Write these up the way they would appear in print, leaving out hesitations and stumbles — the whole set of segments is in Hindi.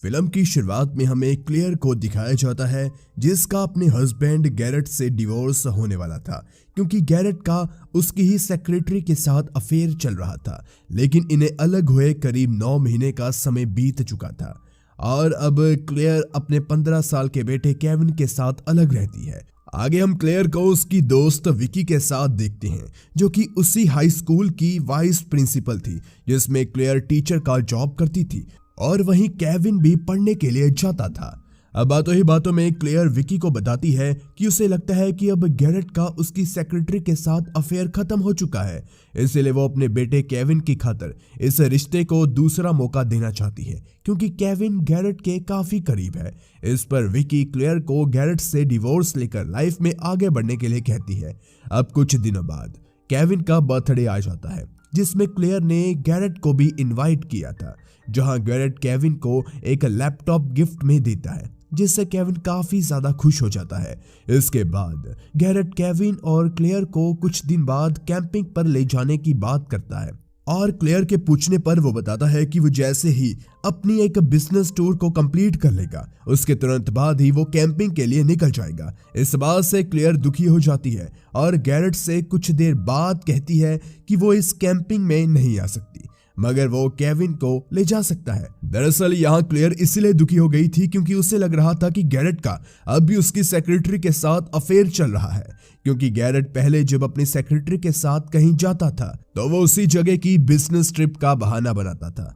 फिल्म की शुरुआत में हमें क्लेयर को दिखाया जाता है जिसका अपने हस्बैंड गैरेट से डिवोर्स होने वाला था क्योंकि गैरेट का उसकी ही सेक्रेटरी के साथ अफेयर चल रहा था। लेकिन इन्हें अलग हुए करीब 9 महीने का समय बीत चुका था और अब क्लेयर अपने 15 साल के बेटे केविन के साथ अलग रहती है। आगे हम क्लेयर को उसकी दोस्त विकी के साथ देखते हैं जो कि उसी हाई स्कूल की वाइस प्रिंसिपल थी जिसमें क्लेयर टीचर का जॉब करती थी और वहीं केविन भी पढ़ने के लिए जाता था। अब बातों ही बातों में क्लेयर विकी को बताती है कि उसे लगता है कि अब गैरेट का उसकी सेक्रेटरी के साथ अफेयर खत्म हो चुका है, इसलिए वो अपने बेटे केविन की खातिर इस रिश्ते को दूसरा मौका देना चाहती है क्योंकि केविन गैरेट के काफी करीब है। इस पर विकी क्लेयर को गैरेट से डिवोर्स लेकर लाइफ में आगे बढ़ने के लिए कहती है। अब कुछ दिनों बाद केविन का बर्थडे आ जाता है जिसमें क्लेयर ने गैरेट को भी इनवाइट किया था, जहां गैरेट केविन को एक लैपटॉप गिफ्ट में देता है जिससे केविन काफी ज्यादा खुश हो जाता है। इसके बाद गैरेट केविन और क्लेयर को कुछ दिन बाद कैंपिंग पर ले जाने की बात करता है और क्लेयर के पूछने पर वो बताता है कि वो जैसे ही अपनी एक बिजनेस टूर को कंप्लीट कर लेगा उसके तुरंत बाद ही वो कैंपिंग के लिए निकल जाएगा। इस बात से क्लेयर दुखी हो जाती है और गैरेट से कुछ देर बाद कहती है कि वो इस कैंपिंग में नहीं आ सकती मगर वो केविन को ले जा सकता है। दरअसल यहाँ क्लेयर इसलिए दुखी हो गई थी क्योंकि उसे लग रहा था कि गैरेट का अब भी उसकी सेक्रेटरी के साथ अफेयर चल रहा है, क्योंकि गैरेट पहले जब अपनी सेक्रेटरी के साथ कहीं जाता था तो वो उसी जगह की बिजनेस ट्रिप का बहाना बनाता था।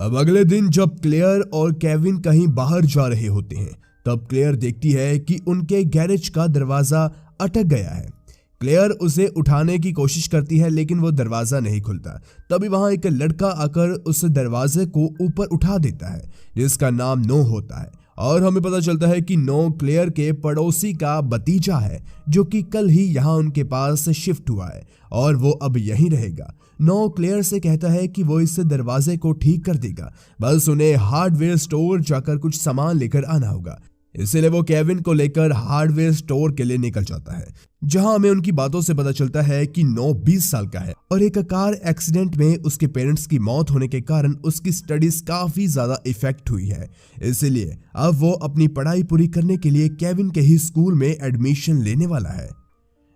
अब अगले दिन जब क्लेयर और केविन कहीं बाहर जा रहे होते हैं तब क्लेयर देखती है कि उनके गैरेज का दरवाजा अटक गया है। क्लेयर उसे उठाने की कोशिश करती है लेकिन वो दरवाजा नहीं खुलता। तभी वहां एक लड़का आकर उस दरवाजे को ऊपर उठा देता है जिसका नाम नो होता है और हमें पता चलता है कि नो क्लेयर के पड़ोसी का भतीजा है जो कि कल ही यहाँ उनके पास शिफ्ट हुआ है और वो अब यहीं रहेगा। नो क्लेयर से कहता है कि वो इस दरवाजे को ठीक कर देगा, बस उन्हें हार्डवेयर स्टोर जाकर कुछ सामान लेकर आना होगा। इसलिए वो केविन को लेकर हार्डवेयर स्टोर के लिए निकल जाता है, जहां हमें उनकी बातों से पता चलता है कि नो 20 साल का है और एक कार एक्सीडेंट में उसके पेरेंट्स की मौत होने के कारण उसकी स्टडीज काफी ज्यादा इफेक्ट हुई है। इसलिए अब वो अपनी पढ़ाई पूरी करने के लिए केविन के ही स्कूल में एडमिशन लेने वाला है।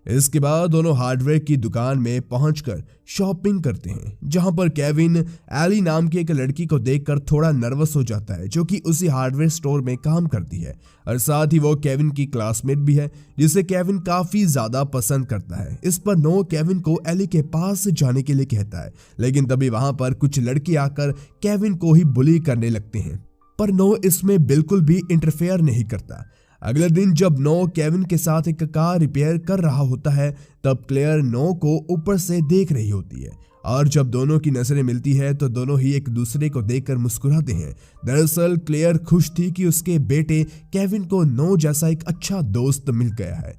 इसके बाद दोनों हार्डवेयर की दुकान में पहुंचकर शॉपिंग करते हैं, जहां पर केविन एली नाम की एक लड़की को देखकर थोड़ा नर्वस हो जाता है जो कि उसी हार्डवेयर स्टोर में काम करती है और साथ ही वो केविन की क्लासमेट भी है जिसे केविन काफी ज्यादा पसंद करता है। इस पर नो केविन को एली के पास जाने के लिए कहता है, लेकिन तभी वहां पर कुछ लड़के आकर केविन को ही बुली करने लगते हैं, पर नो इसमें बिल्कुल भी इंटरफेयर नहीं करता। अगले दिन जब नो केविन के साथ एक कार रिपेयर कर रहा होता है तब क्लेयर नो को ऊपर से देख रही होती है और जब दोनों की नजरें मिलती है तो दोनों ही एक दूसरे को देखकर मुस्कुराते हैं। दरअसल क्लेयर खुश थी कि उसके बेटे केविन को नो जैसा एक अच्छा दोस्त मिल गया है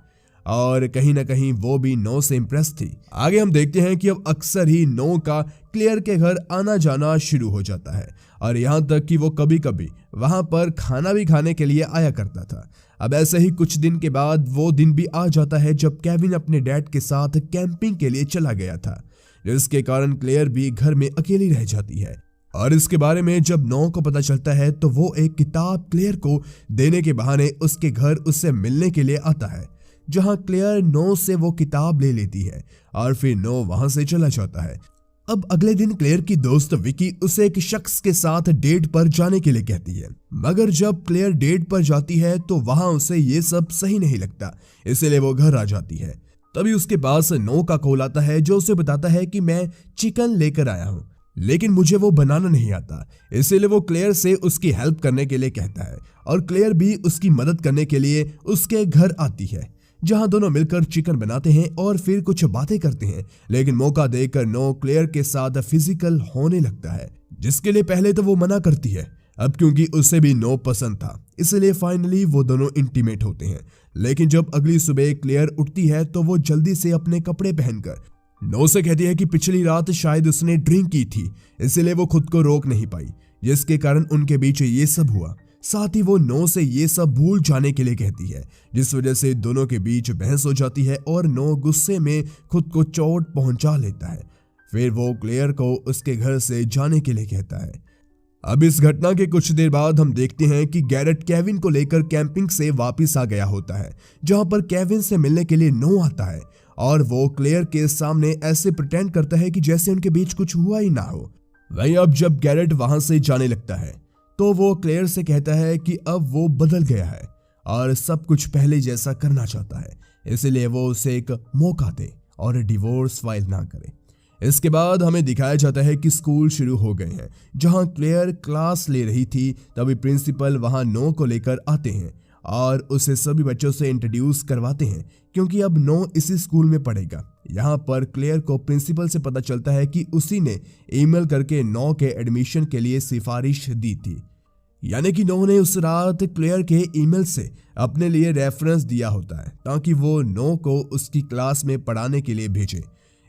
और कहीं ना कहीं वो भी नो से इम्प्रेस थी। आगे हम देखते हैं कि अब अक्सर ही नो का क्लेयर के घर आना जाना शुरू हो जाता है और यहाँ तक कि वो कभी कभी वहां पर खाना भी खाने के लिए आया करता था। अब ऐसे ही कुछ दिन के बाद वो दिन भी आ जाता है जब केविन अपने डैड के साथ कैंपिंग के लिए चला गया था, जिसके कारण क्लेयर भी घर में अकेली रह जाती है और इसके बारे में जब नो को पता चलता है तो वो एक किताब क्लेयर को देने के बहाने उसके घर उससे मिलने के लिए आता है, जहां क्लेयर नो से वो किताब ले लेती है और फिर नो वहां से चला जाता है। अब अगले दिन क्लेयर की दोस्त विकी उसे एक शख्स के साथ डेट पर जाने के लिए कहती है, मगर जब क्लेयर डेट पर जाती है तो वहां उसे ये सब सही नहीं लगता, इसलिए वो घर आ जाती है। तभी उसके पास नो का कॉल आता है जो उसे बताता है कि मैं चिकन लेकर आया हूँ लेकिन मुझे वो बनाना नहीं आता, इसलिए वो क्लेयर से उसकी हेल्प करने के लिए कहता है और क्लेयर भी उसकी मदद करने के लिए उसके घर आती है, जहां दोनों मिलकर चिकन बनाते हैं और फिर कुछ बातें करते हैं। लेकिन मौका देकर नो क्लेयर के साथ फिजिकल होने लगता है, जिसके लिए पहले तो वो मना करती है। अब क्योंकि उसे भी नो पसंद था इसलिए फाइनली वो दोनों इंटीमेट होते हैं। लेकिन जब अगली सुबह क्लेयर उठती है तो वो जल्दी से अपने कपड़े पहनकर नो से कहती है कि पिछली रात शायद उसने ड्रिंक की थी, इसलिए वो खुद को रोक नहीं पाई, जिसके कारण उनके बीच ये सब हुआ। साथ ही वो नो से ये सब भूल जाने के लिए कहती है, जिस वजह से दोनों के बीच बहस हो जाती है और नो गुस्से में खुद को चोट पहुंचा लेता है। फिर वो क्लेयर को उसके घर से जाने के लिए कहता है। अब इस घटना के कुछ देर बाद हम देखते हैं कि गैरेट केविन को लेकर कैंपिंग से वापस आ गया होता है, जहां पर केविन से मिलने के लिए नो आता है और वो क्लेयर के सामने ऐसे प्रिटेंड करता है कि जैसे उनके बीच कुछ हुआ ही ना हो। वहीं अब जब गैरेट वहां से जाने लगता है तो वो क्लेयर से कहता है कि अब वो बदल गया है और सब कुछ पहले जैसा करना चाहता है, इसलिए वो उसे एक मौका दे और डिवोर्स फाइल ना करे। इसके बाद हमें दिखाया जाता है कि स्कूल शुरू हो गए हैं। जहां क्लेयर क्लास ले रही थी तभी प्रिंसिपल वहां नो को लेकर आते हैं और उसे सभी बच्चों से इंट्रोड्यूस करवाते हैं, क्योंकि अब नो इसी स्कूल में पढ़ेगा। यहाँ पर क्लेयर को प्रिंसिपल से पता चलता है कि उसी ने ईमेल करके नो के एडमिशन के लिए सिफारिश दी थी, यानी कि नो ने उस रात क्लेयर के ईमेल से अपने लिए रेफरेंस दिया होता है ताकि वो नो को उसकी क्लास में पढ़ाने के लिए भेजे।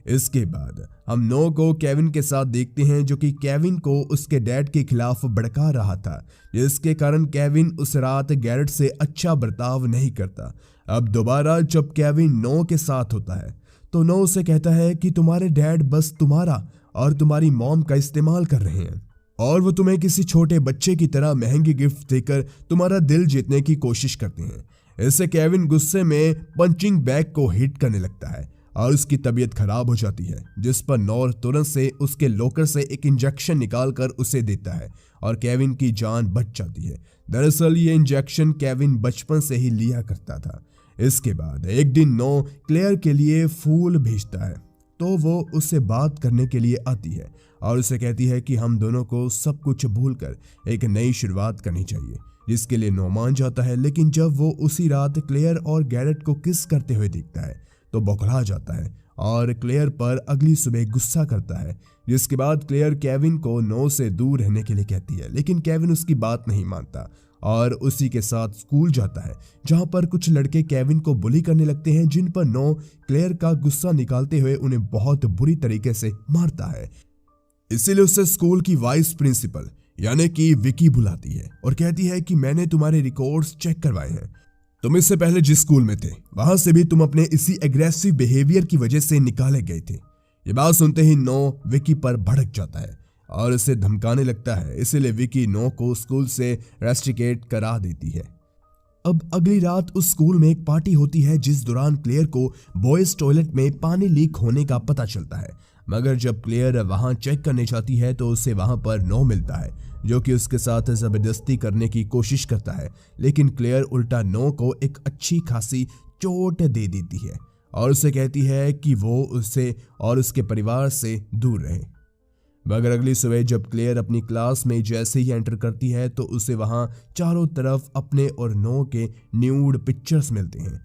इसके बाद हम नो को केविन के साथ देखते हैं, जो कि केविन को उसके डैड के खिलाफ भड़का रहा था, जिसके कारण केविन उस रात गैरेट से अच्छा बर्ताव नहीं करता। अब दोबारा जब केविन नो के साथ होता है तो नो उसे कहता है कि तुम्हारे डैड बस तुम्हारा और तुम्हारी मॉम का इस्तेमाल कर रहे हैं और वो तुम्हें किसी छोटे बच्चे की तरह महंगी गिफ्ट देकर तुम्हारा दिल जीतने की कोशिश करते हैं। इससे केविन गुस्से में पंचिंग बैग को हिट करने लगता है और उसकी तबीयत खराब हो जाती है, जिस पर नॉर तुरंत से उसके लॉकर से एक इंजेक्शन निकालकर उसे देता है और केविन की जान बच जाती है। दरअसल ये इंजेक्शन केविन बचपन से ही लिया करता था। इसके बाद एक दिन नो क्लेयर के लिए फूल भेजता है तो वो उससे बात करने के लिए आती है और उसे कहती है कि हम दोनों को सब कुछ भूलकर एक नई शुरुआत करनी चाहिए, जिसके लिए नो मान जाता है। लेकिन जब वो उसी रात क्लेयर और गैरेट को किस करते हुए देखता है तो बौखला जाता है और क्लेयर पर अगली सुबह गुस्सा करता है, जिसके बाद क्लेयर केविन को नो से दूर रहने के लिए कहती है। लेकिन केविन उसकी बात नहीं मानता और उसी के साथ स्कूल जाता है, जहां पर कुछ लड़के केविन को बुली करने लगते हैं, जिन पर नो क्लेयर का गुस्सा निकालते हुए उन्हें बहुत बुरी तरीके से मारता है। इसीलिए उसे स्कूल की वाइस प्रिंसिपल यानी कि विकी बुलाती है और कहती है कि मैंने तुम्हारे रिकॉर्ड्स चेक करवाए हैं, तुम इससे पहले जिस स्कूल में थे वहां से भी तुम अपने इसी एग्रेसिव बिहेवियर की वजह से निकाले गए थे। ये बात सुनते ही नो विकी पर भड़क जाता है और उसे धमकाने लगता है, इसीलिए विकी नो को स्कूल से रेस्ट्रिकेट करा देती है। अब अगली रात उस स्कूल में एक पार्टी होती है, जिस दौरान क्लेयर को बॉयज टॉयलेट में पानी लीक होने का पता चलता है, मगर जब क्लेयर वहां चेक करने जाती है तो उसे वहां पर नो मिलता है, जो कि उसके साथ जबरदस्ती करने की कोशिश करता है। लेकिन क्लेयर उल्टा नो को एक अच्छी खासी चोट दे देती है और उसे कहती है कि वो उससे और उसके परिवार से दूर रहे। मगर अगली सुबह जब क्लेयर अपनी क्लास में जैसे ही एंटर करती है तो उसे वहां चारों तरफ अपने और नो के न्यूड पिक्चर्स मिलते हैं।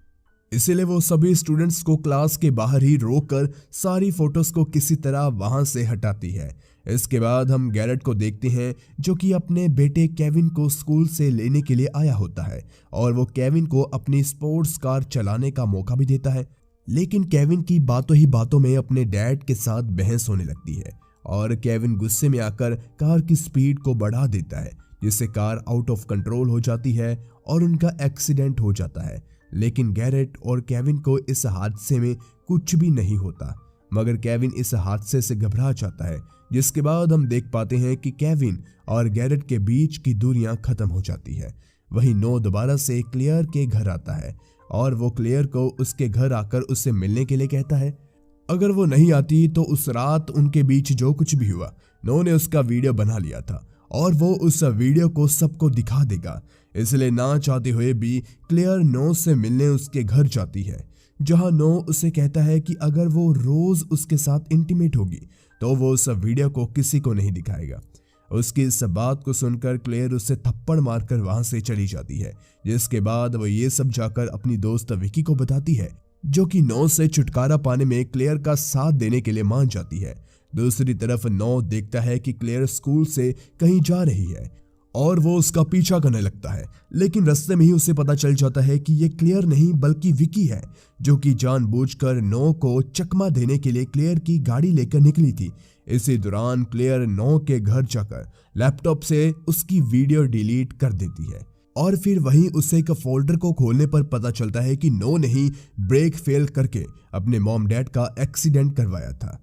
इसीलिए वो सभी स्टूडेंट्स को क्लास के बाहर ही रोककर सारी फोटोज को किसी तरह वहां से हटाती है। इसके बाद हम गैरेट को देखते हैं, जो कि अपने बेटे केविन को स्कूल से लेने के लिए आया होता है और वो केविन को अपनी स्पोर्ट्स कार चलाने का मौका भी देता है। लेकिन केविन की बातों ही बातों में अपने डैड के साथ बहस होने लगती है और केविन गुस्से में आकर कार की स्पीड को बढ़ा देता है, जिससे कार आउट ऑफ कंट्रोल हो जाती है और उनका एक्सीडेंट हो जाता है। लेकिन गैरेट और केविन को इस हादसे में कुछ भी नहीं होता, मगर केविन इस हादसे से घबरा जाता है, जिसके बाद हम देख पाते हैं कि केविन और गैरेट के बीच की दूरियां खत्म हो जाती है। वहीं नो दोबारा से क्लेयर के घर आता है और वो क्लेयर को उसके घर आकर उससे मिलने के लिए कहता है। अगर वो नहीं आती तो उस रात उनके बीच जो कुछ भी हुआ नो ने उसका वीडियो बना लिया था और वो उस वीडियो को सबको दिखा देगा। इसलिए ना चाहते हुए भी क्लेयर नो से मिलने उसके घर जाती है, जहां नो उसे कहता है कि अगर वो रोज उसके साथ इंटीमेट होगी तो वो उस वीडियो को किसी को नहीं दिखाएगा। उसकी इस बात को सुनकर क्लेयर उसे थप्पड़ मारकर वहां से चली जाती है, जिसके बाद वो ये सब जाकर अपनी दोस्त विकी को बताती है, जो कि नो से छुटकारा पाने में क्लेयर का साथ देने के लिए मान जाती है। दूसरी तरफ नो देखता है कि क्लेयर स्कूल से कहीं जा रही है और वो उसका पीछा करने लगता है, लेकिन रास्ते में ही उसे पता चल जाता है कि ये क्लेयर नहीं बल्कि विकी है, जो कि जानबूझकर नो को चकमा देने के लिए क्लेयर की गाड़ी लेकर निकली थी। इसी दौरान क्लेयर नो के घर जाकर लैपटॉप से उसकी वीडियो डिलीट कर देती है और फिर वहीं उसे एक फोल्डर को खोलने पर पता चलता है कि नो ने ही ब्रेक फेल करके अपने मॉम डैड का एक्सीडेंट करवाया था।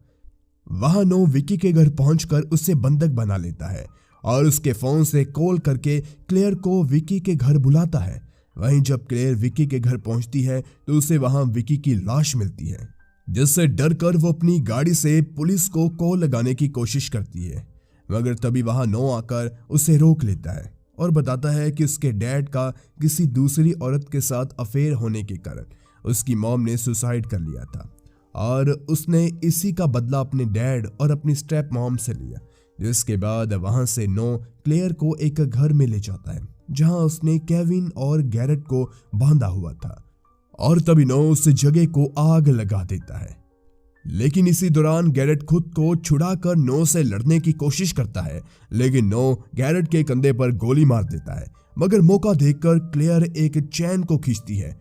वहां नो विकी के घर पहुंचकर उसे बंधक बना लेता है और उसके फोन से कॉल करके क्लेयर को विकी के घर बुलाता है। वहीं जब क्लेयर विकी के घर पहुंचती है तो उसे वहां विकी की लाश मिलती है, जिससे डर कर वो अपनी गाड़ी से पुलिस को कॉल लगाने की कोशिश करती है, मगर तभी वहां नो आकर उसे रोक लेता है और बताता है कि उसके डैड का किसी दूसरी औरत के साथ अफेयर होने के कारण उसकी मॉम ने सुसाइड कर लिया था और उसने इसी का बदला अपने डैड और अपनी स्टेप मॉम से लिया। जिसके बाद वहां से नो क्लेयर को एक घर में ले जाता है जहां उसने केविन और गैरेट को बांधा हुआ था और तभी नो उस जगह को आग लगा देता है। लेकिन इसी दौरान गैरेट खुद को छुड़ाकर नो से लड़ने की कोशिश करता है, लेकिन नो गैरेट के कंधे पर गोली मार देता है, मगर मौका देखकर क्लेयर एक चैन को खींचती है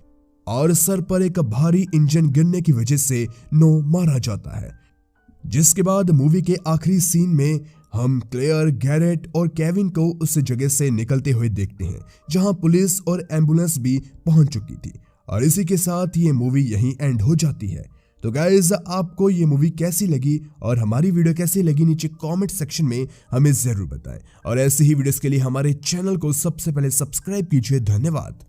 और सर पर एक भारी इंजन गिरने की वजह से नो मारा जाता है। जिसके बाद मूवी के आखिरी सीन में हम क्लेयर, गैरेट और केविन को उस जगह से निकलते हुए देखते हैं जहां पुलिस और एम्बुलेंस भी पहुंच चुकी थी। और इसी के साथ ये मूवी यहीं एंड हो जाती है। तो गाइज, आपको ये मूवी कैसी लगी और हमारी वीडियो कैसी लगी नीचे कमेंट सेक्शन में हमें जरूर बताएं। और ऐसी ही वीडियोस के लिए हमारे चैनल को सबसे पहले सब्सक्राइब कीजिए। धन्यवाद।